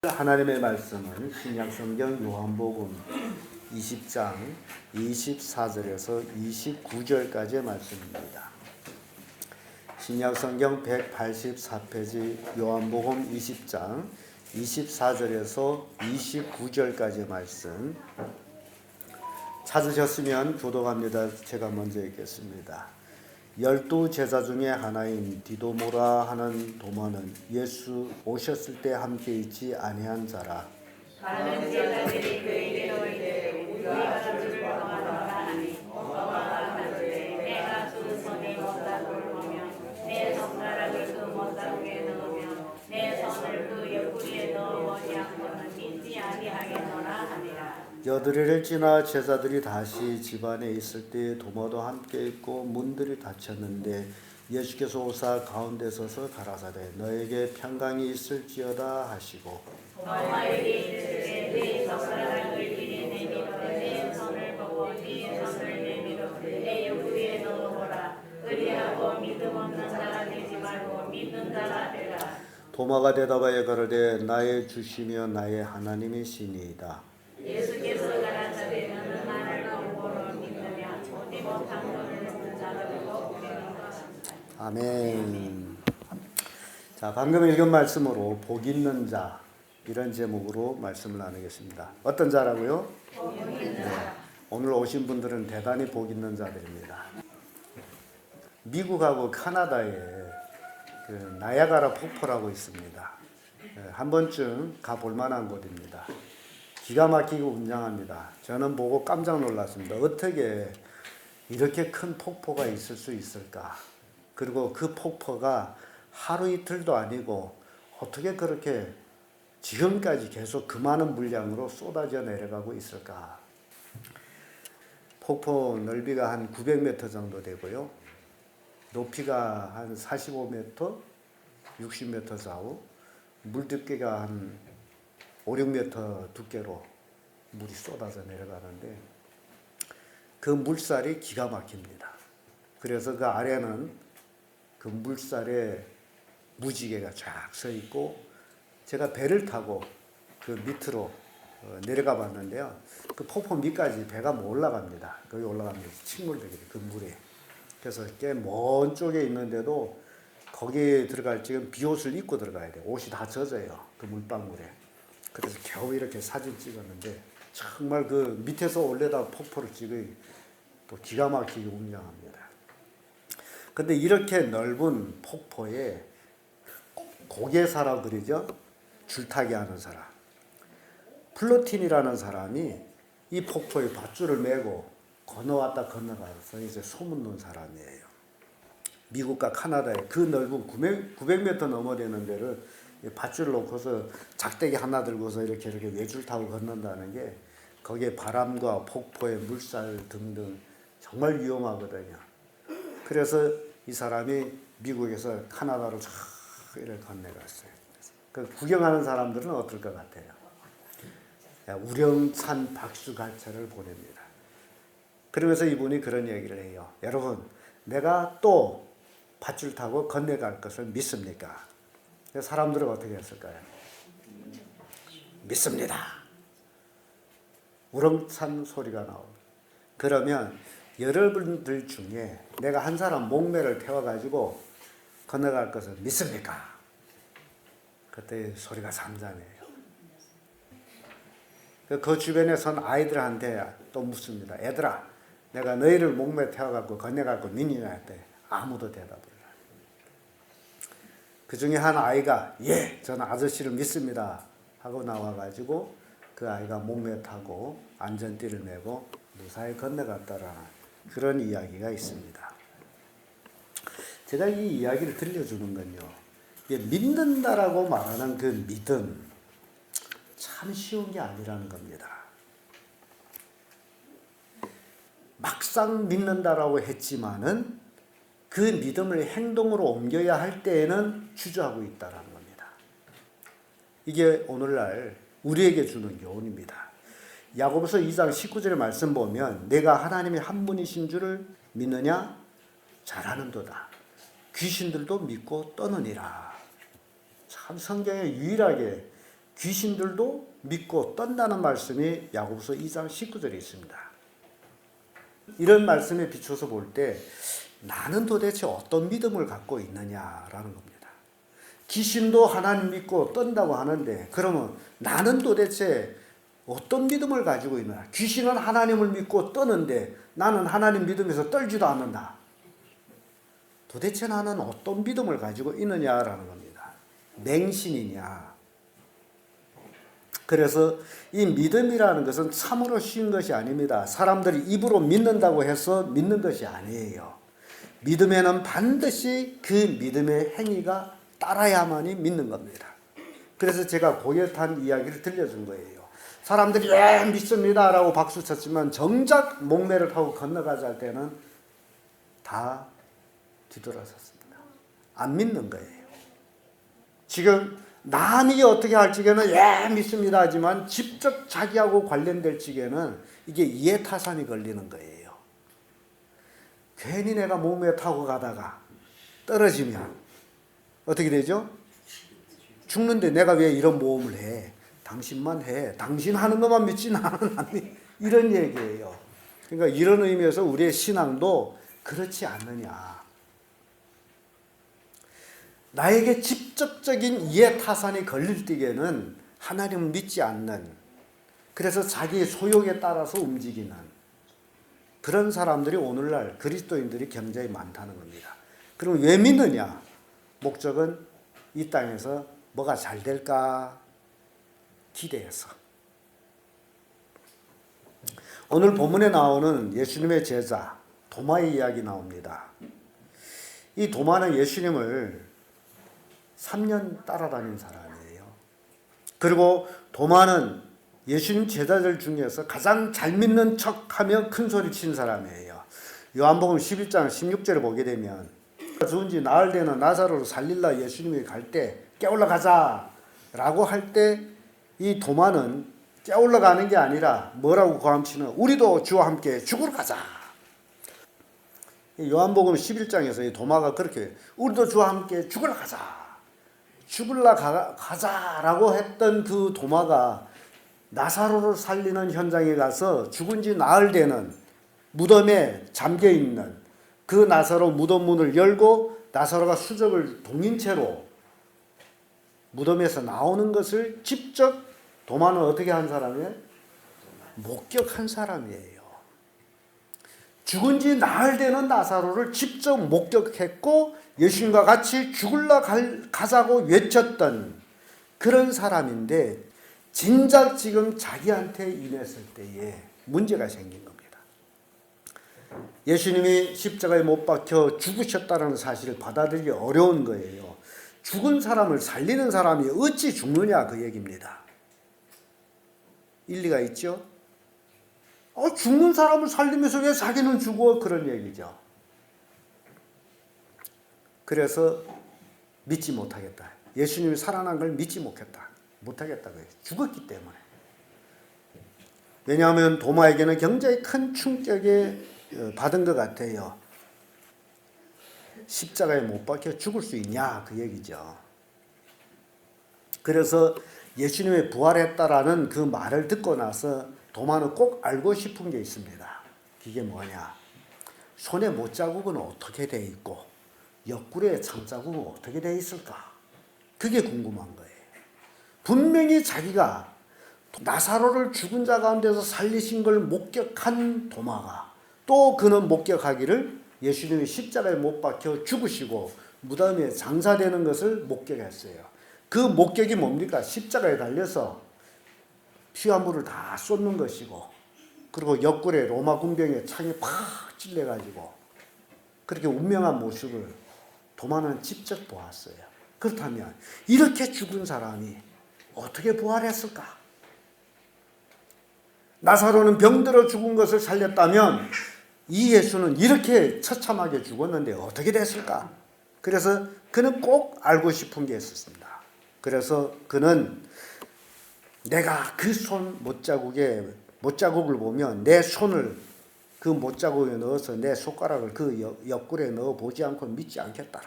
하나님의 말씀은 신약성경 요한복음 20장 24절에서 29절까지의 말씀입니다. 신약성경 184페이지 요한복음 20장 24절에서 29절까지의 말씀 찾으셨으면 교독합니다. 제가 먼저 읽겠습니다. 12 제자 중에 하나인 디도모라 하는 도마는 예수 오셨을 때 함께 있지 아니한 자라. 많은 제자들이 그에게 오이되 우리가 주를 영화로다 하니 도마가 가로되 내가 주 손에 못다구를 보며 내 손가락을 그 못다구에 넣으며 내 손을 그 옆구리에 넣어보지 않고는 믿지 아니하겠노라 하니라. 여드레를 지나 제자들이 다시 집안에 있을 때 도마도 함께 있고 문들이 닫혔는데 예수께서 오사 가운데 서서 가라사대 너에게 평강이 있을지어다 하시고 도마에게 이르시되 네 손가락을 이리 내밀어 내 손을 보고 네 손을 내밀어 내 옆구리에 넣어보라. 그리하고 믿음 없는 자가 되지 말고 믿는 자가 되라. 도마가 대답하여 가로되 나의 주시며 나의 하나님이시니이다. 예수께서 가라사대 너는 나를 공고로 믿느냐 보지 못한 것을 믿는 자를 꼭 믿는 것이다. 아멘. 자, 방금 읽은 말씀으로 복 있는 자 이런 제목으로 말씀을 나누겠습니다. 어떤 자라고요? 복 있는 자. 오늘 오신 분들은 대단히 복 있는 자들입니다. 미국하고 카나다에 그 나야가라 폭포라고 있습니다. 한 번쯤 가볼 만한 곳입니다. 기가 막히게 웅장합니다. 저는 보고 깜짝 놀랐습니다. 어떻게 이렇게 큰 폭포가 있을 수 있을까? 그리고 그 폭포가 하루 이틀도 아니고 어떻게 그렇게 지금까지 계속 그 많은 물량으로 쏟아져 내려가고 있을까? 폭포 넓이가 한 900m 정도 되고요. 높이가 한 45m, 60m 좌우, 물 두께가 한 5, 6m 두께로 물이 쏟아져 내려가는데 그 물살이 기가 막힙니다. 그래서 그 아래는 그 물살에 무지개가 쫙 서 있고 제가 배를 타고 그 밑으로 내려가 봤는데요. 그 폭포 밑까지 배가 못 올라갑니다. 거기 올라가면 침몰되게 그 물에. 그래서 꽤 먼 쪽에 있는데도 거기에 들어갈 지금 비옷을 입고 들어가야 돼요. 옷이 다 젖어요. 그 물방울에. 그래서 겨우 이렇게 사진 찍었는데 정말 그 밑에서 올려다 폭포를 찍으니 또 기가 막히게 웅장합니다. 근데 이렇게 넓은 폭포에 고개사라 그러죠? 줄타기 하는 사람. 플로틴이라는 사람이 이 폭포에 밧줄을 메고 건너왔다 건너가서 이제 소문난 사람이에요. 미국과 카나다에 그 넓은 900m 넘어 되는 데를 밧줄 놓고서 작대기 하나 들고서 이렇게 외줄 타고 건넌다는 게 거기에 바람과 폭포의 물살 등등 정말 위험하거든요. 그래서 이 사람이 미국에서 카나다로 쫙 이렇게 건너갔어요. 그 구경하는 사람들은 어떨 것 같아요? 우렁찬 박수갈채를 보냅니다. 그러면서 이분이 그런 얘기를 해요. 여러분, 내가 또 밧줄 타고 건너갈 것을 믿습니까? 사람들은 어떻게 했을까요? 믿습니다. 우렁찬 소리가 나옵니다. 그러면 여러분들 중에 내가 한 사람 목매를 태워가지고 건너갈 것을 믿습니까? 그때 소리가 잠잠해요. 그 주변에 선 아이들한테 또 묻습니다. 애들아, 내가 너희를 목매 태워가지고 건너갈 거 믿느냐 했더니 아무도 대답을 해요. 그 중에 한 아이가 예, 저는 아저씨를 믿습니다 하고 나와가지고 그 아이가 목매 타고 안전띠를 메고 무사히 건너갔다라는 그런 이야기가 있습니다. 제가 이 이야기를 들려주는 건요, 믿는다라고 말하는 그 믿음 참 쉬운 게 아니라는 겁니다. 막상 믿는다라고 했지만은 그 믿음을 행동으로 옮겨야 할 때에는 주저하고 있다라는 겁니다. 이게 오늘날 우리에게 주는 교훈입니다. 야고보서 2장 19절의 말씀 보면 내가 하나님이 한 분이신 줄을 믿느냐? 잘하는도다. 귀신들도 믿고 떠느니라. 참 성경에 유일하게 귀신들도 믿고 떤다는 말씀이 야고보서 2장 19절에 있습니다. 이런 말씀에 비춰서 볼 때 나는 도대체 어떤 믿음을 갖고 있느냐라는 겁니다. 귀신도 하나님 믿고 떤다고 하는데 그러면 나는 도대체 어떤 믿음을 가지고 있느냐. 귀신은 하나님을 믿고 떠는데 나는 하나님 믿으면서 떨지도 않는다. 도대체 나는 어떤 믿음을 가지고 있느냐라는 겁니다. 맹신이냐. 그래서 이 믿음이라는 것은 참으로 쉬운 것이 아닙니다. 사람들이 입으로 믿는다고 해서 믿는 것이 아니에요. 믿음에는 반드시 그 믿음의 행위가 따라야만이 믿는 겁니다. 그래서 제가 고개 탄 이야기를 들려준 거예요. 사람들이 믿습니다 라고 박수 쳤지만 정작 목매를 타고 건너가자 할 때는 다 뒤돌아섰습니다. 안 믿는 거예요. 지금 남이 어떻게 할 적에는 믿습니다 하지만 직접 자기하고 관련될 적에는 이게 이해타산이 걸리는 거예요. 괜히 내가 목매 타고 가다가 떨어지면 어떻게 되죠? 죽는데 내가 왜 이런 모험을 해? 당신만 해. 당신 하는 것만 믿지 나는 안 믿. 이런 얘기예요. 그러니까 이런 의미에서 우리의 신앙도 그렇지 않느냐. 나에게 직접적인 이해타산이 걸릴 때에는 하나님을 믿지 않는, 그래서 자기의 소욕에 따라서 움직이는 그런 사람들이 오늘날 그리스도인들이 굉장히 많다는 겁니다. 그럼 왜 믿느냐? 목적은 이 땅에서 뭐가 잘 될까 기대해서. 오늘 본문에 나오는 예수님의 제자 도마의 이야기 나옵니다. 이 도마는 예수님을 3년 따라다닌 사람이에요. 그리고 도마는 예수님 제자들 중에서 가장 잘 믿는 척하며 큰 소리 친 사람이에요. 요한복음 11장 16절을 보게 되면 죽은 지 나흘 되는 나사로를 살릴라 예수님이 갈 때 깨울러 가자 라고 할 때 이 도마는 깨울러 가는 게 아니라 뭐라고 고함치는, 우리도 주와 함께 죽으러 가자. 요한복음 11장에서 이 도마가 그렇게 우리도 주와 함께 죽으러 가자. 죽으러 가자라고 했던 그 도마가 나사로를 살리는 현장에 가서 죽은 지 나흘 되는 무덤에 잠겨 있는 그 나사로 무덤 문을 열고 나사로가 수적을 동인 채로 무덤에서 나오는 것을 직접 도마는 어떻게 한 사람이에요? 목격한 사람이에요. 죽은 지 나흘 되는 나사로를 직접 목격했고 예수님과 같이 죽을라 가자고 외쳤던 그런 사람인데 진작 지금 자기한테 임했을 때에 문제가 생긴 겁니다. 예수님이 십자가에 못 박혀 죽으셨다는 사실을 받아들이기 어려운 거예요. 죽은 사람을 살리는 사람이 어찌 죽느냐 그 얘기입니다. 일리가 있죠? 죽는 사람을 살리면서 왜 자기는 죽어? 그런 얘기죠. 그래서 믿지 못하겠다. 예수님이 살아난 걸 믿지 못하겠다. 죽었기 때문에. 왜냐하면 도마에게는 굉장히 큰 충격을 받은 것 같아요. 십자가에 못 박혀 죽을 수 있냐 그 얘기죠. 그래서 예수님이 부활했다라는 그 말을 듣고 나서 도마는 꼭 알고 싶은 게 있습니다. 그게 뭐냐? 손에 못자국은 어떻게 돼 있고 옆구리에 창자국은 어떻게 돼 있을까? 그게 궁금한 거예요. 분명히 자기가 나사로를 죽은 자 가운데서 살리신 걸 목격한 도마가 또 그는 목격하기를 예수님이 십자가에 못 박혀 죽으시고 무덤에 장사되는 것을 목격했어요. 그 목격이 뭡니까? 십자가에 달려서 피와 물을 다 쏟는 것이고 그리고 옆구리에 로마 군병의 창에 팍 찔려가지고 그렇게 운명한 모습을 도마는 직접 보았어요. 그렇다면 이렇게 죽은 사람이 어떻게 부활했을까? 나사로는 병들어 죽은 것을 살렸다면 이 예수는 이렇게 처참하게 죽었는데 어떻게 됐을까? 그래서 그는 꼭 알고 싶은 게 있었습니다. 그래서 그는 내가 그 손 못자국을 보면 내 손을 그 못자국에 넣어서 내 손가락을 그 옆구리에 넣어 보지 않고 믿지 않겠다.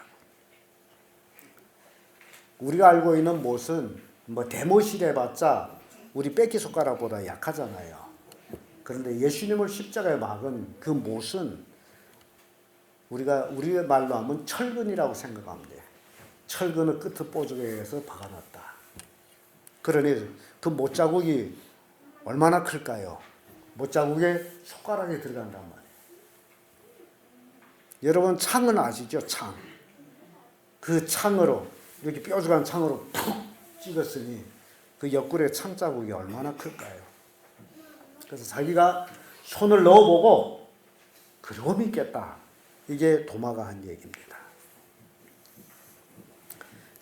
우리가 알고 있는 못은 뭐 대모실 해봤자 우리 빼기 손가락보다 약하잖아요. 그런데 예수님을 십자가에 막은 그 못은 우리의 말로 하면 철근이라고 생각하면 돼요. 철근을 끝을 뽀족해서 박아놨다. 그러니 그 못자국이 얼마나 클까요? 못자국에 손가락에 들어간단 말이에요. 여러분 창은 아시죠? 창. 그 창으로 이렇게 뾰족한 창으로 푹 찍었으니 그 옆구리에 창자국이 얼마나 클까요? 그래서 자기가 손을 넣어보고 그러고 믿겠다. 이게 도마가 한 얘기입니다.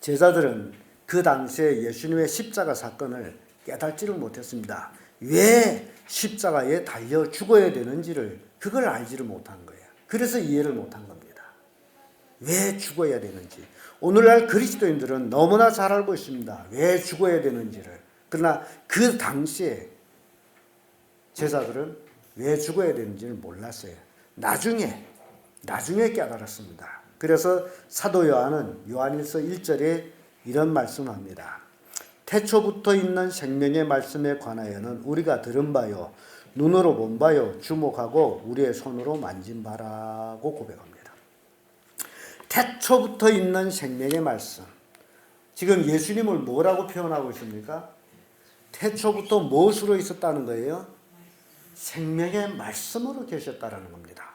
제자들은 그 당시에 예수님의 십자가 사건을 깨닫지를 못했습니다. 왜 십자가에 달려 죽어야 되는지를 그걸 알지를 못한 거예요. 그래서 이해를 못한 겁니다. 왜 죽어야 되는지. 오늘날 그리스도인들은 너무나 잘 알고 있습니다. 왜 죽어야 되는지를. 그러나 그 당시에 제자들은 왜 죽어야 되는지를 몰랐어요. 나중에 깨달았습니다. 그래서 사도 요한은 요한일서 1절에 이런 말씀을 합니다. 태초부터 있는 생명의 말씀에 관하여는 우리가 들은 바요, 눈으로 본 바요, 주목하고 우리의 손으로 만진 바라고 고백합니다. 태초부터 있는 생명의 말씀. 지금 예수님을 뭐라고 표현하고 있습니까? 태초부터 무엇으로 있었다는 거예요? 생명의 말씀으로 계셨다는 겁니다.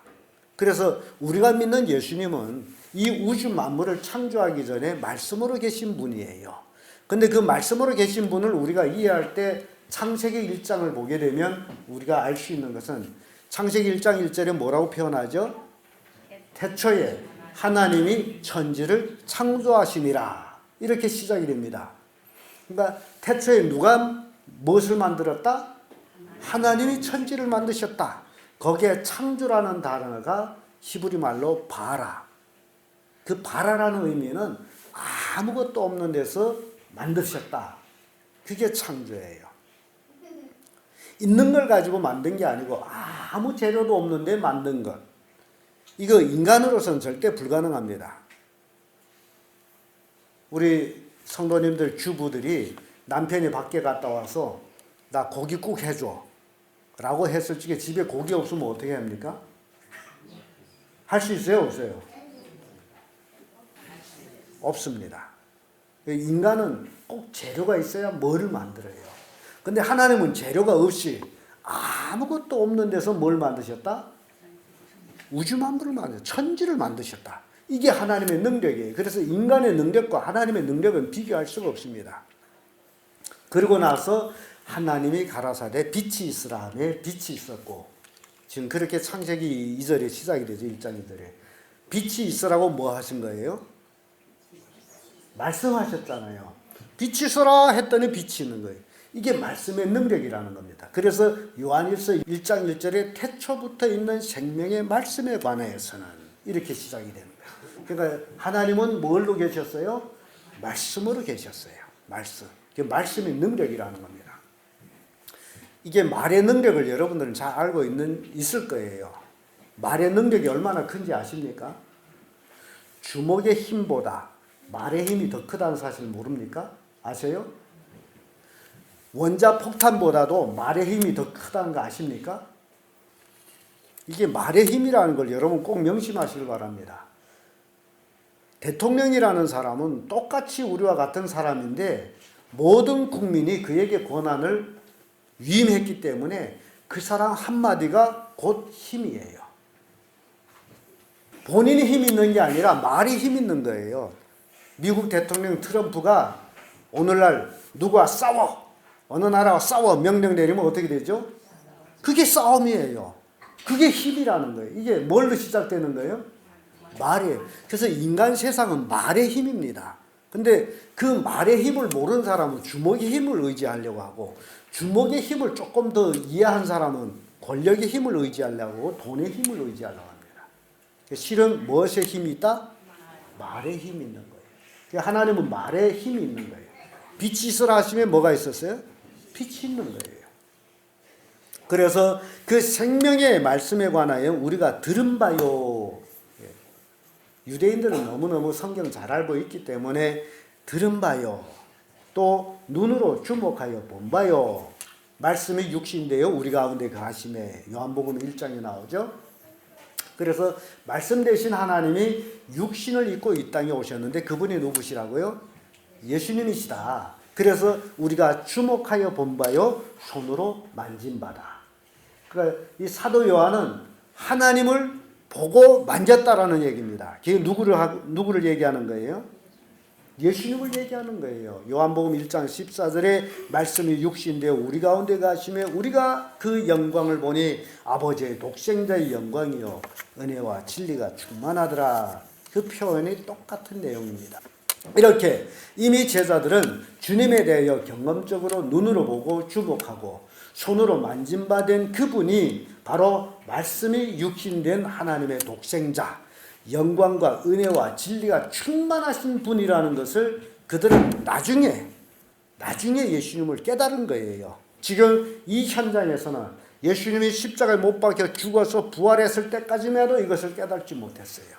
그래서 우리가 믿는 예수님은 이 우주 만물을 창조하기 전에 말씀으로 계신 분이에요. 근데 그 말씀으로 계신 분을 우리가 이해할 때 창세기 1장을 보게 되면 우리가 알 수 있는 것은 창세기 1장 1절에 뭐라고 표현하죠? 태초에 하나님이 천지를 창조하시니라. 이렇게 시작이 됩니다. 그러니까 태초에 누가 무엇을 만들었다? 하나님이 천지를 만드셨다. 거기에 창조라는 단어가 히브리 말로 바라. 그 바라라는 의미는 아무것도 없는 데서 만드셨다. 그게 창조예요. 있는 걸 가지고 만든 게 아니고 아무 재료도 없는데 만든 것. 이거 인간으로서는 절대 불가능합니다. 우리 성도님들 주부들이 남편이 밖에 갔다 와서 나 고깃국 해줘 라고 했을 적에 집에 고기 없으면 어떻게 합니까? 할 수 있어요? 없어요? 없습니다. 인간은 꼭 재료가 있어야 뭐를 만들어요. 근데 하나님은 재료가 없이 아무것도 없는 데서 뭘 만드셨다? 우주 만물을 만드셨다. 천지를 만드셨다. 이게 하나님의 능력이에요. 그래서 인간의 능력과 하나님의 능력은 비교할 수가 없습니다. 그러고 나서 하나님이 가라사대 빛이 있으라 하매 빛이 있었고, 지금 그렇게 창세기 2절에 시작이 되죠. 1장 2절에 빛이 있으라고 뭐 하신 거예요? 말씀하셨잖아요. 빛이 있어라 했더니 빛이 있는 거예요. 이게 말씀의 능력이라는 겁니다. 그래서 요한일서 1장 1절에 태초부터 있는 생명의 말씀에 관해서는 이렇게 시작이 됩니다. 그러니까 하나님은 뭘로 계셨어요? 말씀으로 계셨어요. 말씀. 그게 말씀의 능력이라는 겁니다. 이게 말의 능력을 여러분들은 잘 알고 있을 거예요. 말의 능력이 얼마나 큰지 아십니까? 주먹의 힘보다 말의 힘이 더 크다는 사실 모릅니까? 아세요? 원자폭탄보다도 말의 힘이 더 크다는 거 아십니까? 이게 말의 힘이라는 걸 여러분 꼭 명심하시길 바랍니다. 대통령이라는 사람은 똑같이 우리와 같은 사람인데 모든 국민이 그에게 권한을 위임했기 때문에 그 사람 한마디가 곧 힘이에요. 본인이 힘 있는 게 아니라 말이 힘 있는 거예요. 미국 대통령 트럼프가 오늘날 누구와 싸워, 어느 나라와 싸워 명령 내리면 어떻게 되죠? 그게 싸움이에요. 그게 힘이라는 거예요. 이게 뭘로 시작되는 거예요? 말이에요. 그래서 인간 세상은 말의 힘입니다. 근데 그 말의 힘을 모르는 사람은 주먹의 힘을 의지하려고 하고, 주먹의 힘을 조금 더 이해한 사람은 권력의 힘을 의지하려고 하고 돈의 힘을 의지하려고 합니다. 실은 무엇의 힘이 있다? 말의 힘이 있는 거예요. 하나님은 말의 힘이 있는 거예요. 빛이 있으라 하시면 뭐가 있었어요? 빛이 있는 거예요. 그래서 그 생명의 말씀에 관하여 우리가 들은 바요. 유대인들은 너무너무 성경 잘 알고 있기 때문에 들은 바요. 또 눈으로 주목하여 본바요. 말씀이 육신인데요. 우리 가운데 거하심에 요한복음 1장에 나오죠. 그래서 말씀 되신 하나님이 육신을 입고 이 땅에 오셨는데 그분이 누구시라고요? 예수님이시다. 그래서 우리가 주목하여 본바요. 손으로 만진 바다. 그러니까 이 사도 요한은 하나님을 보고 만졌다라는 얘기입니다. 그게 누구를 얘기하는 거예요? 예수님을 얘기하는 거예요. 요한복음 1장 14절에 말씀이 육신되어 우리 가운데 가심에 우리가 그 영광을 보니 아버지의 독생자의 영광이요 은혜와 진리가 충만하더라. 그 표현이 똑같은 내용입니다. 이렇게 이미 제자들은 주님에 대하여 경험적으로 눈으로 보고 주목하고 손으로 만진 바 된 그분이 바로 말씀이 육신된 하나님의 독생자, 영광과 은혜와 진리가 충만하신 분이라는 것을 그들은 나중에 예수님을 깨달은 거예요. 지금 이 현장에서는 예수님이 십자가에 못 박혀 죽어서 부활했을 때까지만 해도 이것을 깨닫지 못했어요.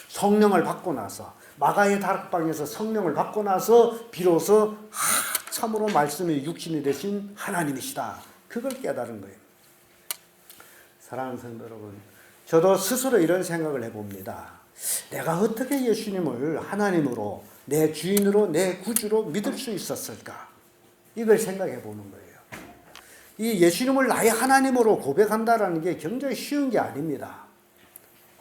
성령을 받고 나서 마가의 다락방에서 성령을 받고 나서 비로소 참으로 말씀이 육신이 되신 하나님이시다. 그걸 깨달은 거예요. 사랑하는 성도 여러분, 저도 스스로 이런 생각을 해봅니다. 내가 어떻게 예수님을 하나님으로 내 주인으로 내 구주로 믿을 수 있었을까? 이걸 생각해 보는 거예요. 이 예수님을 나의 하나님으로 고백한다는 게 굉장히 쉬운 게 아닙니다.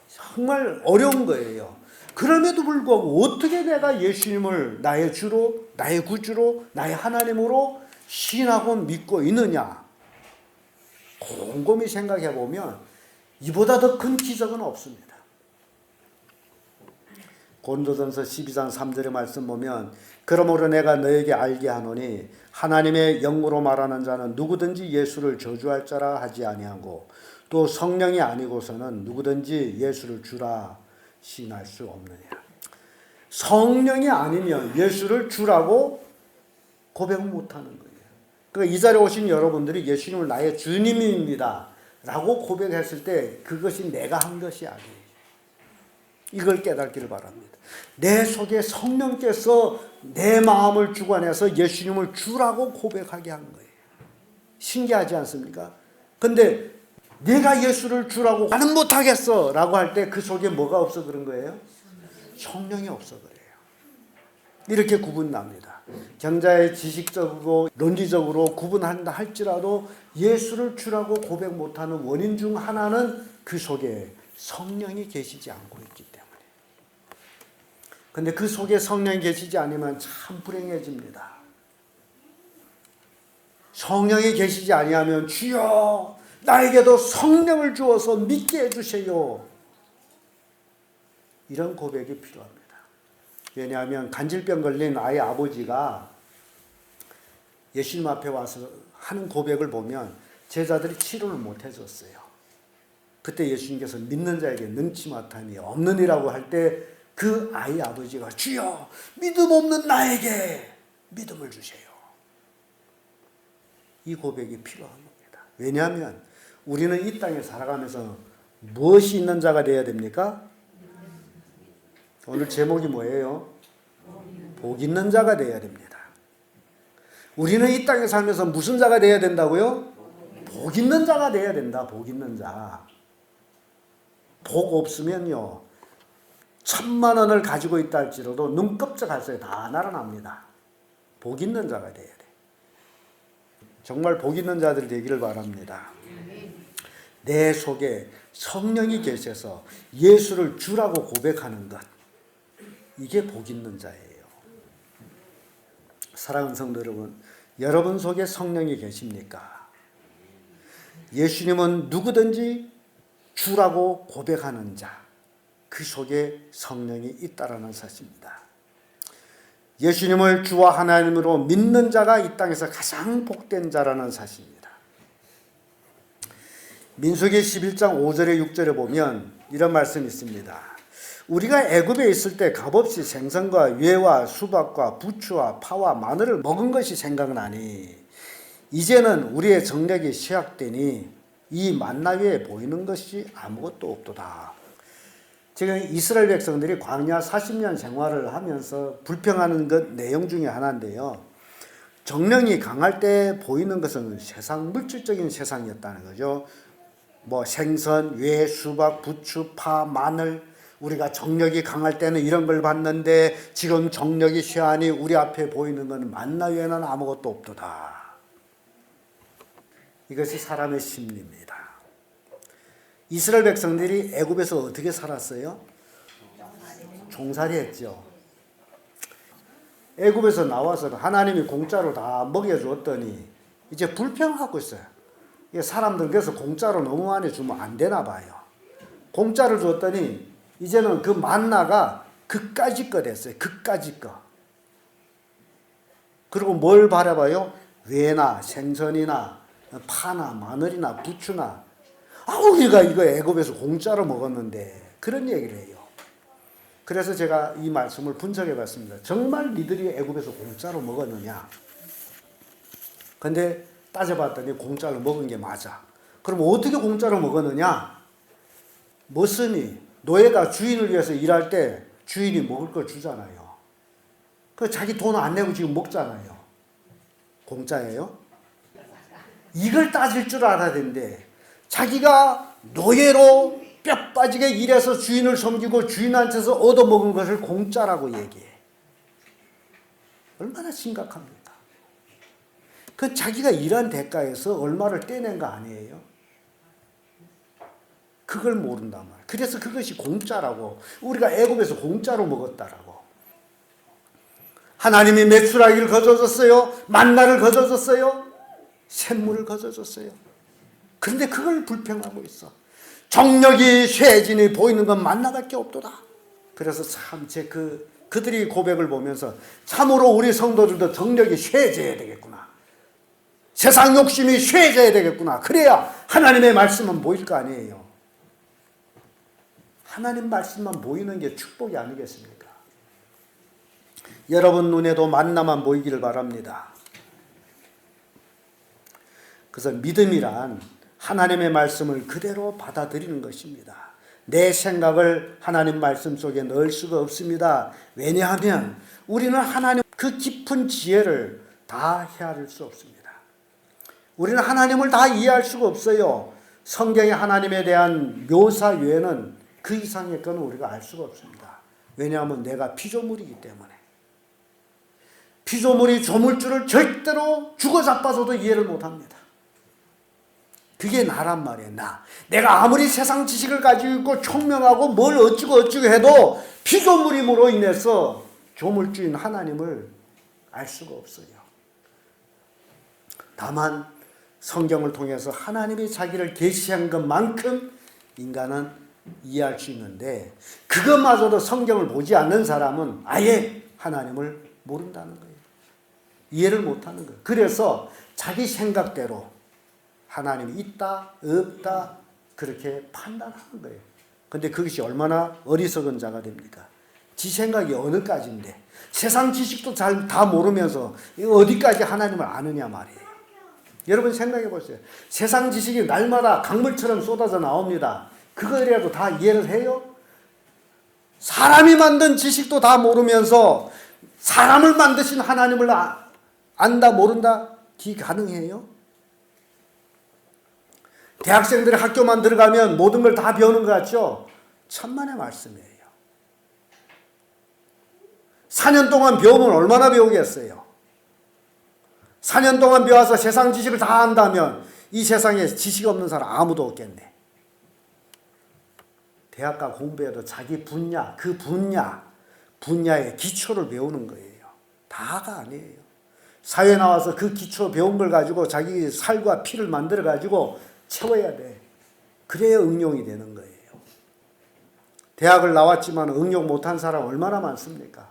정말 어려운 거예요. 그럼에도 불구하고 어떻게 내가 예수님을 나의 주로, 나의 구주로, 나의 하나님으로 신하고 믿고 있느냐? 곰곰이 생각해 보면 이보다 더 큰 기적은 없습니다. 고린도전서 12장 3절의 말씀 보면 그러므로 내가 너에게 알게 하노니 하나님의 영으로 말하는 자는 누구든지 예수를 저주할 자라 하지 아니하고 또 성령이 아니고서는 누구든지 예수를 주라 시인할 수 없느냐. 성령이 아니면 예수를 주라고 고백을 못하는 거예요. 그러니까 이 자리에 오신 여러분들이 예수님을 나의 주님입니다 라고 고백했을 때 그것이 내가 한 것이 아니에요. 이걸 깨닫기를 바랍니다. 내 속에 성령께서 내 마음을 주관해서 예수님을 주라고 고백하게 한 거예요. 신기하지 않습니까? 근데 내가 예수를 주라고 나는 못하겠어 라고 할 때 그 속에 뭐가 없어 그런 거예요? 성령이 없어 그래요. 이렇게 구분납니다. 경자의 지식적으로 논리적으로 구분한다 할지라도 예수를 주라고 고백 못하는 원인 중 하나는 그 속에 성령이 계시지 않고 있기 때문에. 근데 그 속에 성령이 계시지 않으면 참 불행해집니다. 성령이 계시지 아니하면 주여 나에게도 성령을 주어서 믿게 해주세요. 이런 고백이 필요합니다. 왜냐하면 간질병 걸린 아이 아버지가 예수님 앞에 와서 하는 고백을 보면 제자들이 치료를 못 해줬어요. 그때 예수님께서 믿는 자에게 능치마탐이 없느니라고 할 때 그 아이 아버지가 주여 믿음 없는 나에게 믿음을 주세요. 이 고백이 필요한 겁니다. 왜냐하면 우리는 이 땅에 살아가면서 무엇이 있는 자가 되어야 됩니까? 오늘 제목이 뭐예요? 복 있는 자가 되어야 됩니다. 우리는 이 땅에 살면서 무슨 자가 되어야 된다고요? 복 있는 자가 되어야 된다. 복 있는 자. 복 없으면요 1,000만 원을 가지고 있다 할지라도 눈 깜짝할 사이 다 날아납니다. 복 있는 자가 되어야 돼. 정말 복 있는 자들이 되기를 바랍니다. 내 속에 성령이 계셔서 예수를 주라고 고백하는 것, 이게 복 있는 자예요. 사랑하는 성도 여러분, 여러분 속에 성령이 계십니까? 예수님은 누구든지 주라고 고백하는 자, 그 속에 성령이 있다라는 사실입니다. 예수님을 주와 하나님으로 믿는 자가 이 땅에서 가장 복된 자라는 사실입니다. 민수기 11장 5절에 6절에 보면 이런 말씀이 있습니다. 우리가 애굽에 있을 때 값없이 생선과 유해와 수박과 부추와 파와 마늘을 먹은 것이 생각나니 이제는 우리의 정력이 쇠약되니 이 만나 위에 보이는 것이 아무것도 없도다. 지금 이스라엘 백성들이 광야 40년 생활을 하면서 불평하는 것 내용 중에 하나인데요. 정령이 강할 때 보이는 것은 세상, 물질적인 세상이었다는 거죠. 뭐 생선, 회, 수박, 부추, 파, 마늘, 우리가 정력이 강할 때는 이런 걸 봤는데 지금 정력이 쇠하니 우리 앞에 보이는 것은 만나 외에는 아무것도 없도다. 이것이 사람의 심리입니다. 이스라엘 백성들이 애굽에서 어떻게 살았어요? 종살이 했죠. 애굽에서 나와서 하나님이 공짜로 다 먹여줬더니 이제 불평하고 있어요. 사람들 그래서 공짜로 너무 많이 주면 안 되나 봐요. 공짜를 줬더니 이제는 그 만나가 그까짓 거 됐어요. 그까짓 거. 그리고 뭘 바라봐요? 회나 생선이나 파나 마늘이나 부추나 우리가 이거 애굽에서 공짜로 먹었는데 그런 얘기를 해요. 그래서 제가 이 말씀을 분석해 봤습니다. 정말 니들이 애굽에서 공짜로 먹었느냐? 근데 따져봤더니 공짜로 먹은 게 맞아. 그럼 어떻게 공짜로 먹었느냐? 머슴이 노예가 주인을 위해서 일할 때 주인이 먹을 걸 주잖아요. 그 자기 돈 안 내고 지금 먹잖아요. 공짜예요? 이걸 따질 줄 알아야 되는데 자기가 노예로 뼈 빠지게 일해서 주인을 섬기고 주인한테서 얻어먹은 것을 공짜라고 얘기해. 얼마나 심각합니까? 그 자기가 일한 대가에서 얼마를 떼낸 거 아니에요? 그걸 모른단 말이에요. 그래서 그것이 공짜라고, 우리가 애굽에서 공짜로 먹었다라고. 하나님이 메추라기를 거저줬어요. 만나를 거저줬어요. 샘물을 거저줬어요. 그런데 그걸 불평하고 있어. 정력이 쇠진이 보이는 건 만나밖에 없도다. 그래서 참 그들이 고백을 보면서 참으로 우리 성도들도 정력이 쇠져야 되겠구나. 세상 욕심이 쇠져야 되겠구나. 그래야 하나님의 말씀은 보일 거 아니에요. 하나님 말씀만 보이는 게 축복이 아니겠습니까? 여러분 눈에도 만나만 보이기를 바랍니다. 그래서 믿음이란 하나님의 말씀을 그대로 받아들이는 것입니다. 내 생각을 하나님 말씀 속에 넣을 수가 없습니다. 왜냐하면 우리는 하나님 그 깊은 지혜를 다 헤아릴 수 없습니다. 우리는 하나님을 다 이해할 수가 없어요. 성경의 하나님에 대한 묘사 외에는 그 이상의 건 우리가 알 수가 없습니다. 왜냐하면 내가 피조물이기 때문에. 피조물이 조물주를 절대로 죽어 자빠져도 이해를 못합니다. 그게 나란 말이에요. 내가 아무리 세상 지식을 가지고 있고 총명하고 뭘 어찌고 해도 피조물임으로 인해서 조물주인 하나님을 알 수가 없어요. 다만 성경을 통해서 하나님이 자기를 계시한 것만큼 인간은 이해할 수 있는데 그것마저도 성경을 보지 않는 사람은 아예 하나님을 모른다는 거예요. 이해를 못하는 거예요. 그래서 자기 생각대로 하나님이 있다, 없다 그렇게 판단하는 거예요. 근데 그것이 얼마나 어리석은 자가 됩니까? 지 생각이 어느까지인데 세상 지식도 잘 다 모르면서 어디까지 하나님을 아느냐 말이에요. 여러분 생각해 보세요. 세상 지식이 날마다 강물처럼 쏟아져 나옵니다. 그거라도 다 이해를 해요? 사람이 만든 지식도 다 모르면서 사람을 만드신 하나님을 안다 모른다 기 가능해요? 대학생들이 학교만 들어가면 모든 걸 다 배우는 것 같죠? 천만의 말씀이에요. 4년 동안 배우면 얼마나 배우겠어요? 4년 동안 배워서 세상 지식을 다 안다면 이 세상에 지식 없는 사람 아무도 없겠네. 대학 가 공부해도 자기 분야, 그 분야의 기초를 배우는 거예요. 다가 아니에요. 사회 나와서 그 기초 배운 걸 가지고 자기 살과 피를 만들어 가지고 채워야 돼. 그래야 응용이 되는 거예요. 대학을 나왔지만 응용 못한 사람 얼마나 많습니까?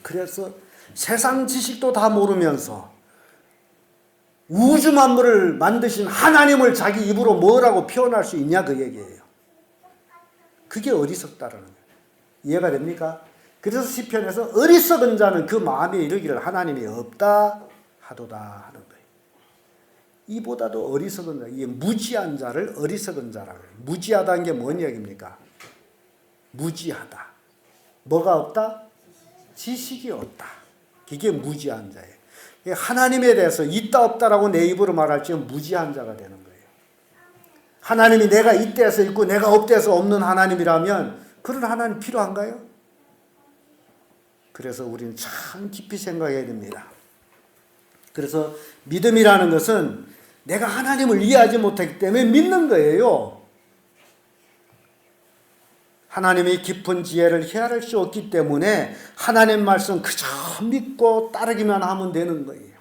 그래서 세상 지식도 다 모르면서 우주 만물을 만드신 하나님을 자기 입으로 뭐라고 표현할 수 있냐 그 얘기예요. 그게 어리석다라는 거예요. 이해가 됩니까? 그래서 시편에서 어리석은 자는 그 마음에 이르기를 하나님이 없다 하도다 하는 거예요. 이보다도 어리석은 자, 이게 무지한 자를 어리석은 자라고 해요. 무지하다는 게 뭔 얘기입니까? 무지하다. 뭐가 없다? 지식이 없다. 이게 무지한 자예요. 하나님에 대해서 있다 없다라고 내 입으로 말할지는 무지한 자가 되는 거예요. 하나님이 내가 이때에서 있고 내가 없대서 없는 하나님이라면 그런 하나님 필요한가요? 그래서 우리는 참 깊이 생각해야 됩니다. 그래서 믿음이라는 것은 내가 하나님을 이해하지 못했기 때문에 믿는 거예요. 하나님의 깊은 지혜를 헤아릴 수 없기 때문에 하나님 말씀 그저 믿고 따르기만 하면 되는 거예요.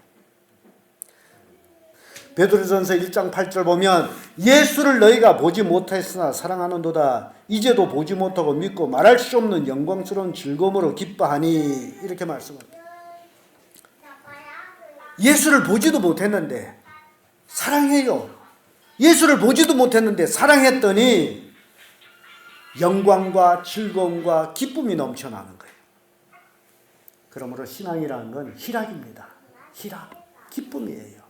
베드로전서 1장 8절 보면 예수를 너희가 보지 못했으나 사랑하는도다 이제도 보지 못하고 믿고 말할 수 없는 영광스러운 즐거움으로 기뻐하니 이렇게 말씀합니다. 예수를 보지도 못했는데 사랑해요. 예수를 보지도 못했는데 사랑했더니 영광과 즐거움과 기쁨이 넘쳐나는 거예요. 그러므로 신앙이라는 건 희락입니다. 희락, 기쁨이에요.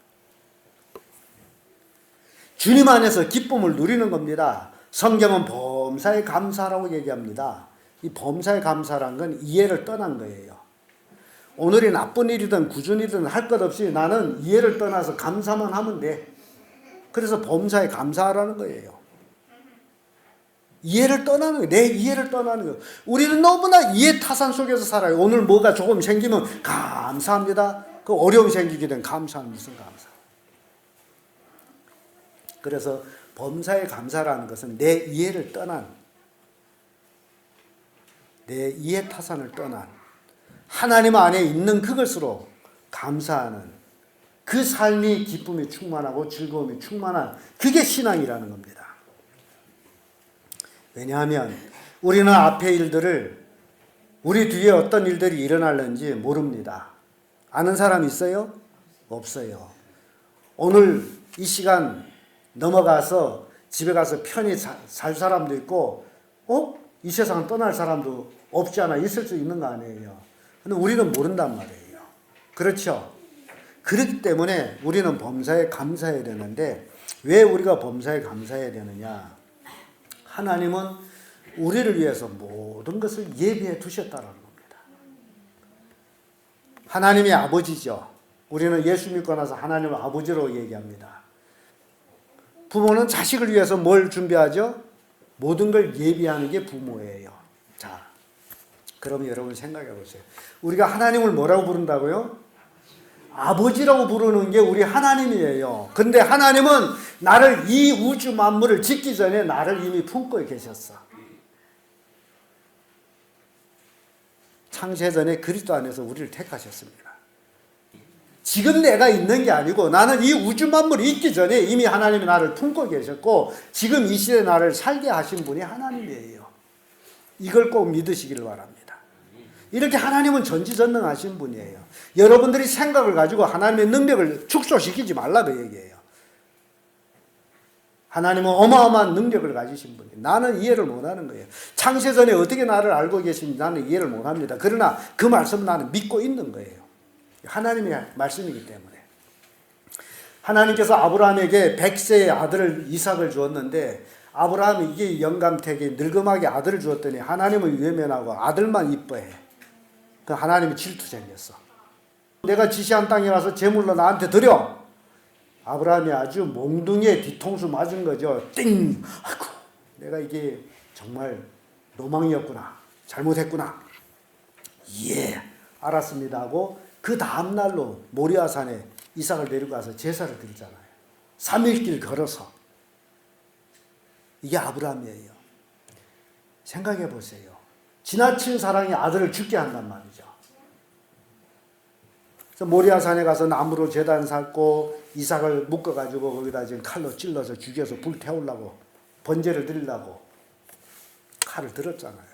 주님 안에서 기쁨을 누리는 겁니다. 성경은 범사에 감사라고 얘기합니다. 이 범사에 감사란 건 이해를 떠난 거예요. 오늘이 나쁜 일이든 굳은 일이든 할 것 없이 나는 이해를 떠나서 감사만 하면 돼. 그래서 범사에 감사하라는 거예요. 이해를 떠나는 거예요. 내 이해를 떠나는 거예요. 우리는 너무나 이해 타산 속에서 살아요. 오늘 뭐가 조금 생기면 감사합니다. 그 어려움이 생기게 되면 감사는 무슨 감사. 그래서 범사에 감사라는 것은 내 이해를 떠난, 내 이해 타산을 떠난 하나님 안에 있는 그것으로 감사하는 그 삶이 기쁨이 충만하고 즐거움이 충만한 그게 신앙이라는 겁니다. 왜냐하면 우리는 앞의 일들을 우리 뒤에 어떤 일들이 일어날는지 모릅니다. 아는 사람 있어요? 없어요. 오늘 이 시간 넘어가서 집에 가서 편히 살 사람도 있고 이 세상 떠날 사람도 없지 않아 있을 수 있는 거 아니에요. 근데 우리는 모른단 말이에요. 그렇죠? 그렇기 때문에 우리는 범사에 감사해야 되는데 왜 우리가 범사에 감사해야 되느냐? 하나님은 우리를 위해서 모든 것을 예비해 두셨다는 겁니다. 하나님이 아버지죠. 우리는 예수 믿고 나서 하나님을 아버지로 얘기합니다. 부모는 자식을 위해서 뭘 준비하죠? 모든 걸 예비하는 게 부모예요. 자, 그럼 여러분 생각해 보세요. 우리가 하나님을 뭐라고 부른다고요? 아버지라고 부르는 게 우리 하나님이에요. 근데 하나님은 나를 이 우주 만물을 짓기 전에 나를 이미 품고 계셨어. 창세전에 그리스도 안에서 우리를 택하셨습니다. 지금 내가 있는 게 아니고 나는 이 우주 만물이 있기 전에 이미 하나님이 나를 품고 계셨고 지금 이 시대에 나를 살게 하신 분이 하나님이에요. 이걸 꼭 믿으시기를 바랍니다. 이렇게 하나님은 전지전능하신 분이에요. 여러분들이 생각을 가지고 하나님의 능력을 축소시키지 말라 그 얘기예요. 하나님은 어마어마한 능력을 가지신 분이에요. 나는 이해를 못하는 거예요. 창세전에 어떻게 나를 알고 계신지 나는 이해를 못합니다. 그러나 그 말씀 나는 믿고 있는 거예요. 하나님의 말씀이기 때문에. 하나님께서 아브라함에게 100세의 아들을 이삭을 주었는데 아브라함이 이게 영감택이 늙음하게 아들을 주었더니 하나님은 외면하고 아들만 이뻐해. 그 하나님이 질투 생겼어. 내가 지시한 땅에 가서 제물로 나한테 드려. 아브라함이 아주 몽둥이에 뒤통수 맞은 거죠. 띵! 아이고, 내가 이게 정말 노망이었구나. 잘못했구나. 예, 알았습니다 하고 그 다음날로 모리아산에 이삭을 데리고 가서 제사를 드리잖아요. 3일길 걸어서. 이게 아브라함이에요. 생각해 보세요. 지나친 사랑이 아들을 죽게 한단 말이죠. 그래서 모리아산에 가서 나무로 제단 쌓고 이삭을 묶어가지고 거기다 지금 칼로 찔러서 죽여서 불 태우려고 번제를 드리려고 칼을 들었잖아요.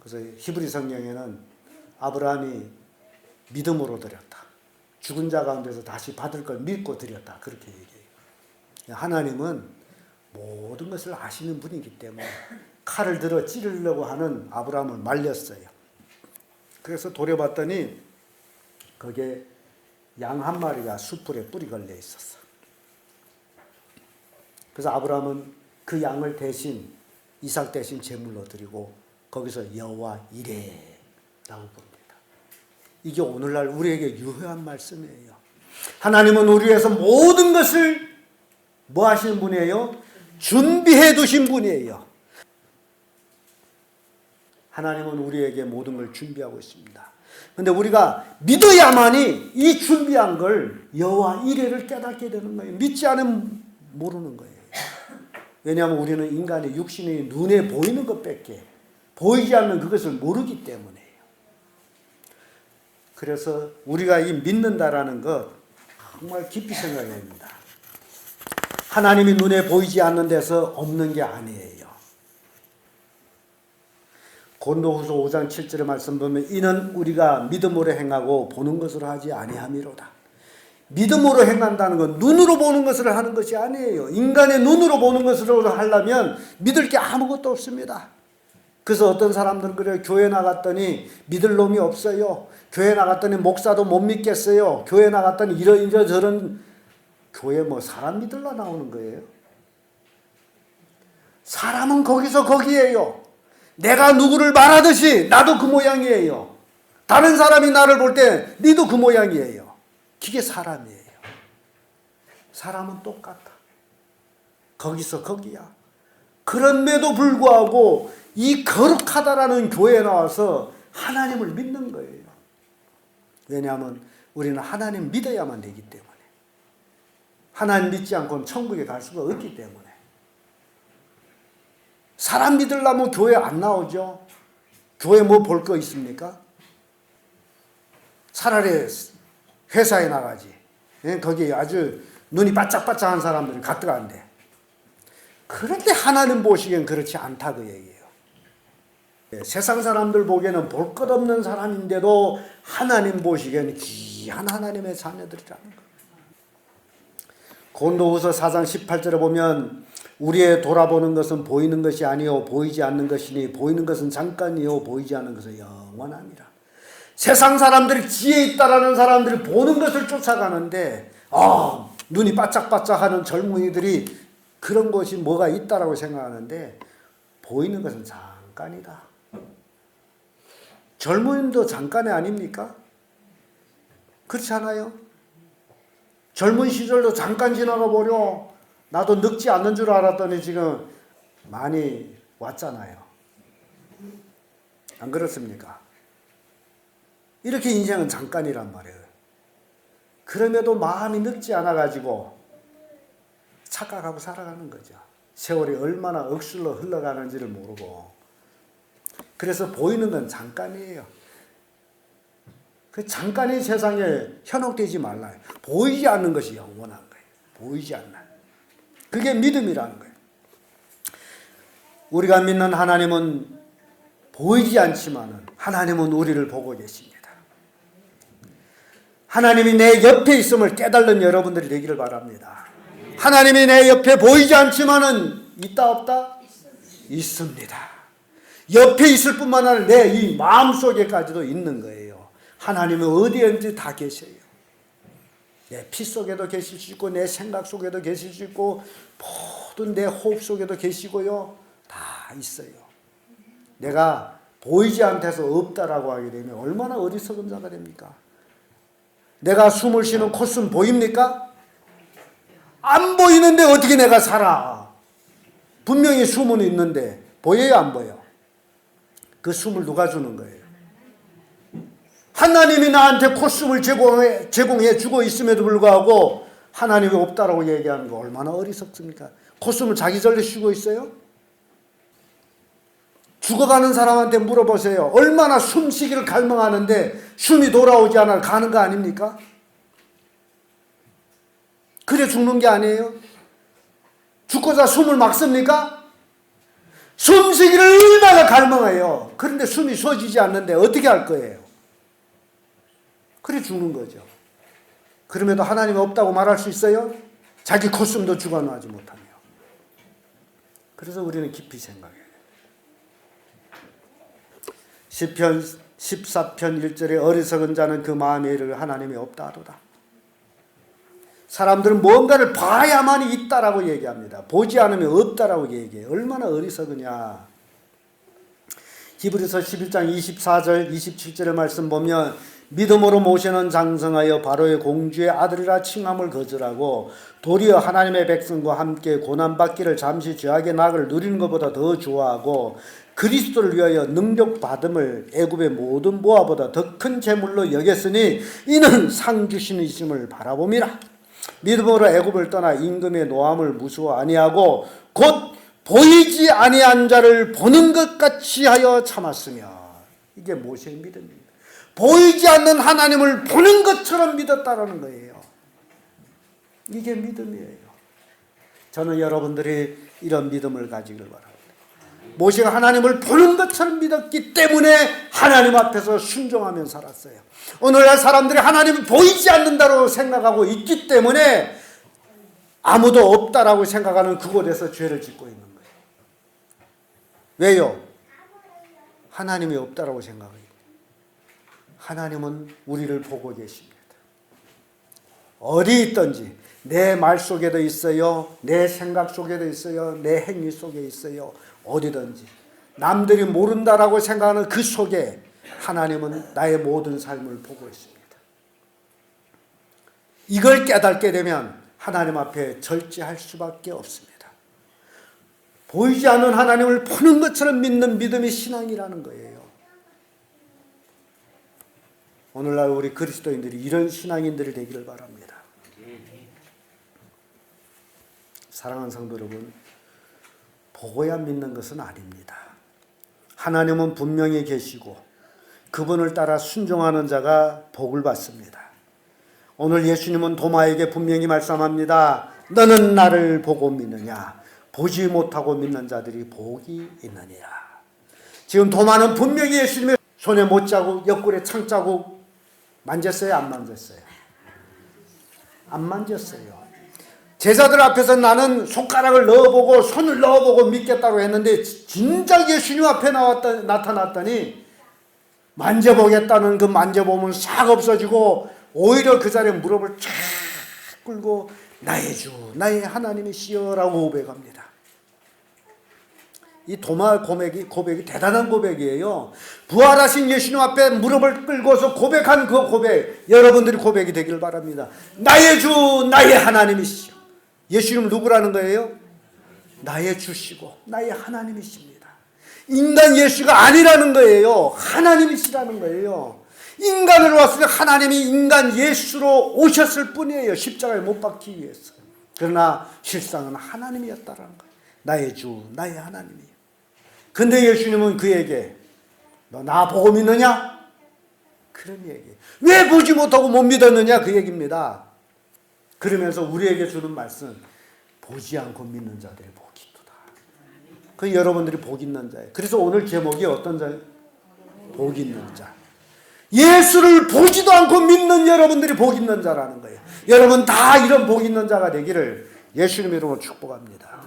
그래서 히브리 성경에는 아브라함이 믿음으로 드렸다. 죽은 자 가운데서 다시 받을 걸 믿고 드렸다. 그렇게 얘기해요. 하나님은 모든 것을 아시는 분이기 때문에 칼을 들어 찌르려고 하는 아브라함을 말렸어요. 그래서 도려봤더니 거기에 양 한 마리가 숯불에 뿔이 걸려 있었어. 그래서 아브라함은 그 양을 대신 이삭 대신 제물로 드리고 거기서 여호와 이레라고 부릅니다. 이게 오늘날 우리에게 유효한 말씀이에요. 하나님은 우리 위해서 모든 것을 뭐 하시는 분이에요? 준비해 두신 분이에요. 하나님은 우리에게 모든 걸 준비하고 있습니다. 근데 우리가 믿어야만이 이 준비한 걸 여호와 이레를 깨닫게 되는 거예요. 믿지 않으면 모르는 거예요. 왜냐하면 우리는 인간의 육신이 눈에 보이는 것밖에 보이지 않는 그것을 모르기 때문에요. 그래서 우리가 이 믿는다라는 것 정말 깊이 생각해야 합니다. 하나님이 눈에 보이지 않는 데서 없는 게 아니에요. 고린도후서 5장 7절의 말씀 보면 이는 우리가 믿음으로 행하고 보는 것으로 하지 아니함이로다. 믿음으로 행한다는 건 눈으로 보는 것을 하는 것이 아니에요. 인간의 눈으로 보는 것으로 하려면 믿을 게 아무것도 없습니다. 그래서 어떤 사람들은 그래요. 교회 나갔더니 믿을 놈이 없어요. 교회 나갔더니 목사도 못 믿겠어요. 교회 나갔더니 이러저런 교회 뭐 사람 믿으려 나오는 거예요. 사람은 거기서 거기에요. 내가 누구를 말하듯이 나도 그 모양이에요. 다른 사람이 나를 볼 때 니도 그 모양이에요. 그게 사람이에요. 사람은 똑같아. 거기서 거기야. 그런데도 불구하고 이 거룩하다라는 교회에 나와서 하나님을 믿는 거예요. 왜냐하면 우리는 하나님 믿어야만 되기 때문에. 하나님 믿지 않고는 천국에 갈 수가 없기 때문에. 사람 믿으려면 교회 안 나오죠. 교회 뭐 볼 거 있습니까? 차라리 회사에 나가지. 거기 아주 눈이 바짝바짝한 사람들이 가득한데. 그런데 하나님 보시기엔 그렇지 않다 그 얘기예요. 세상 사람들 보기에는 볼 것 없는 사람인데도 하나님 보시기에는 귀한 하나님의 자녀들이라는 거예요. 고린도후서 4장 18절에 보면 우리의 돌아보는 것은 보이는 것이 아니요 보이지 않는 것이니 보이는 것은 잠깐이요 보이지 않는 것은 영원함이라. 세상 사람들이 지혜 있다라는 사람들이 보는 것을 쫓아가는데 눈이 바짝바짝하는 젊은이들이 그런 것이 뭐가 있다라고 생각하는데 보이는 것은 잠깐이다. 젊은이도 잠깐이 아닙니까? 그렇지 않아요? 젊은 시절도 잠깐 지나가 버려. 나도 늙지 않는 줄 알았더니 지금 많이 왔잖아요. 안 그렇습니까? 이렇게 인생은 잠깐이란 말이에요. 그럼에도 마음이 늙지 않아가지고 착각하고 살아가는 거죠. 세월이 얼마나 억슬러 흘러가는지를 모르고. 그래서 보이는 건 잠깐이에요. 그 잠깐의 세상에 현혹되지 말라요. 보이지 않는 것이 영원한 거예요. 보이지 않는. 그게 믿음이라는 거예요. 우리가 믿는 하나님은 보이지 않지만은 하나님은 우리를 보고 계십니다. 하나님이 내 옆에 있음을 깨달는 여러분들이 되기를 바랍니다. 하나님이 내 옆에 보이지 않지만은 있다 없다? 있습니다. 옆에 있을 뿐만 아니라 내 이 마음속에까지도 있는 거예요. 하나님은 어디에든지 다 계셔요. 내 피 속에도 계실 수 있고 내 생각 속에도 계실 수 있고 모든 내 호흡 속에도 계시고요. 다 있어요. 내가 보이지 않대서 없다라고 하게 되면 얼마나 어리석은 자가 됩니까? 내가 숨을 쉬는 콧숨 보입니까? 안 보이는데 어떻게 내가 살아? 분명히 숨은 있는데 보여요 안 보여? 그 숨을 누가 주는 거예요? 하나님이 나한테 콧숨을 제공해 주고 있음에도 불구하고 하나님이 없다라고 얘기하는 거 얼마나 어리석습니까? 콧숨을 자기 절로 쉬고 있어요? 죽어가는 사람한테 물어보세요. 얼마나 숨쉬기를 갈망하는데 숨이 돌아오지 않아 가는 거 아닙니까? 그래 죽는 게 아니에요? 죽고자 숨을 막습니까? 숨쉬기를 얼마나 갈망해요. 그런데 숨이 쉬어지지 않는데 어떻게 할 거예요? 그래 죽는 거죠. 그럼에도 하나님이 없다고 말할 수 있어요? 자기 콧숨도 죽어나지 못하며. 그래서 우리는 깊이 생각해요. 시편 14편 1절에 어리석은 자는 그 마음에 이르기를 하나님이 없다 하도다. 사람들은 뭔가를 봐야만 있다라고 얘기합니다. 보지 않으면 없다라고 얘기해요. 얼마나 어리석으냐. 히브리서 11장 24절 27절의 말씀 보면 믿음으로 모세는 장성하여 바로의 공주의 아들이라 칭함을 거절하고 도리어 하나님의 백성과 함께 고난받기를 잠시 죄악의 낙을 누리는 것보다 더 좋아하고 그리스도를 위하여 능력받음을 애굽의 모든 보화보다 더 큰 재물로 여겼으니 이는 상 주시는 이심을 바라봄이라. 믿음으로 애굽을 떠나 임금의 노함을 무서워 아니하고 곧 보이지 아니한 자를 보는 것 같이 하여 참았으며. 이게 모세의 믿음입니다. 보이지 않는 하나님을 보는 것처럼 믿었다라는 거예요. 이게 믿음이에요. 저는 여러분들이 이런 믿음을 가지길 바랍니다. 모세가 하나님을 보는 것처럼 믿었기 때문에 하나님 앞에서 순종하며 살았어요. 오늘날 사람들이 하나님을 보이지 않는다고 생각하고 있기 때문에 아무도 없다라고 생각하는 그곳에서 죄를 짓고 있는 거예요. 왜요? 하나님이 없다라고 생각해요. 하나님은 우리를 보고 계십니다. 어디 있든지 내 말 속에도 있어요. 내 생각 속에도 있어요. 내 행위 속에 있어요. 어디든지 남들이 모른다라고 생각하는 그 속에 하나님은 나의 모든 삶을 보고 있습니다. 이걸 깨닫게 되면 하나님 앞에 절제할 수밖에 없습니다. 보이지 않는 하나님을 보는 것처럼 믿는 믿음이 신앙이라는 거예요. 오늘날 우리 그리스도인들이 이런 신앙인들이 되기를 바랍니다. 사랑하는 성도 여러분, 보고야 믿는 것은 아닙니다. 하나님은 분명히 계시고 그분을 따라 순종하는 자가 복을 받습니다. 오늘 예수님은 도마에게 분명히 말씀합니다. 너는 나를 보고 믿느냐? 보지 못하고 믿는 자들이 복이 있느니라. 지금 도마는 분명히 예수님의 손에 못자국, 옆구리에 창자국 만졌어요? 안 만졌어요? 안 만졌어요. 제자들 앞에서 나는 손가락을 넣어보고 손을 넣어보고 믿겠다고 했는데 진작 예수님 앞에 나타났더니 만져보겠다는 그 만져보면 싹 없어지고 오히려 그 자리에 무릎을 쫙 꿇고 나의 주 나의 하나님이시여라고 고백합니다. 이 도마 고백이 대단한 고백이에요. 부활하신 예수님 앞에 무릎을 꿇고서 고백한 그 고백, 여러분들이 고백이 되기를 바랍니다. 나의 주 나의 하나님이시여. 예수님은 누구라는 거예요? 나의 주시고 나의 하나님이십니다. 인간 예수가 아니라는 거예요. 하나님이시라는 거예요. 인간으로 왔으니 하나님이 인간 예수로 오셨을 뿐이에요. 십자가에 못 박히기 위해서. 그러나 실상은 하나님이었다라는 거예요. 나의 주 나의 하나님이에요. 근데 예수님은 그에게 너 나 보고 믿느냐? 그런 얘기예요. 왜 보지 못하고 못 믿었느냐? 그 얘기입니다. 그러면서 우리에게 주는 말씀, 보지 않고 믿는 자들의 복이 있도다. 그 여러분들이 복 있는 자예요. 그래서 오늘 제목이 어떤 자예요? 복 있는 자. 예수를 보지도 않고 믿는 여러분들이 복 있는 자라는 거예요. 여러분 다 이런 복 있는 자가 되기를 예수님 이름으로 축복합니다.